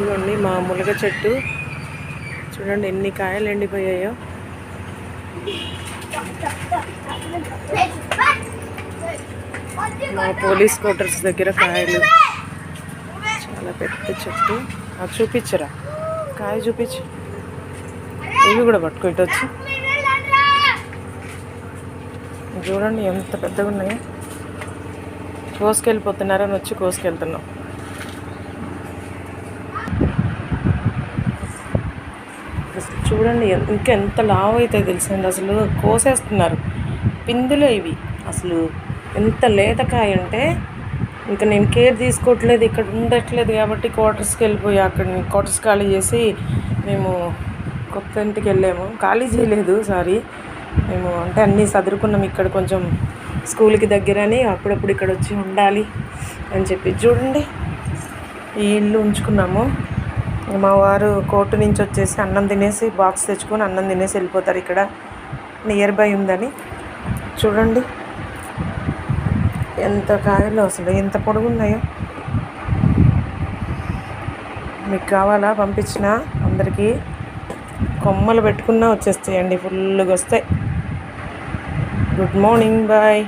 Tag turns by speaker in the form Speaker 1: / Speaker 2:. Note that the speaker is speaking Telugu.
Speaker 1: ఇదిగోండి మా ములగ చెట్టు చూడండి ఎన్ని కాయలు ఎండిపోయాయో. మా పోలీస్ క్వార్టర్స్ దగ్గర కాయలు, చాలా పెద్ద చెట్టు. అది చూపించరా, కాయ చూపించు. ఇవి కూడా పట్టుకో, ఇటు వచ్చి చూడండి ఎంత పెద్దగా ఉన్నాయో. కోసుకెళ్ళిపోతున్నారని వచ్చి కోసుకెళ్తున్నాం. చూడండి ఇంకెంత లావు అవుతాయి తెలుసండి. అసలు కోసేస్తున్నారు పిందులే ఇవి. అసలు ఎంత లేతకాయ అంటే ఇంకా నేను కేర్ తీసుకోవట్లేదు, ఇక్కడ ఉండట్లేదు కాబట్టి క్వార్టర్స్కి వెళ్ళిపోయి అక్కడ క్వార్టర్స్ ఖాళీ చేసి మేము కొత్త ఇంటికి వెళ్ళాము. ఖాళీ చేయలేదు, సారీ, మేము అంటే అన్నీ సదురుకున్నాం. ఇక్కడ కొంచెం స్కూల్కి దగ్గరని అప్పుడప్పుడు ఇక్కడ వచ్చి ఉండాలి అని చెప్పి చూడండి ఈ ఇల్లు ఉంచుకున్నాము. మా వారు కోర్టు నుంచి వచ్చేసి అన్నం తినేసి బాక్స్ తెచ్చుకొని అన్నం తినేసి వెళ్ళిపోతారు. ఇక్కడ నియర్ బై ఉందని. చూడండి ఎంత కాయలు, అసలు ఎంత పొడుగున్నాయో. మీకు కావాలా పంపించిన అందరికీ? కొమ్మలు పెట్టుకున్నా వచ్చేస్తాయండి, ఫుల్గా వస్తాయి. Good morning, bye.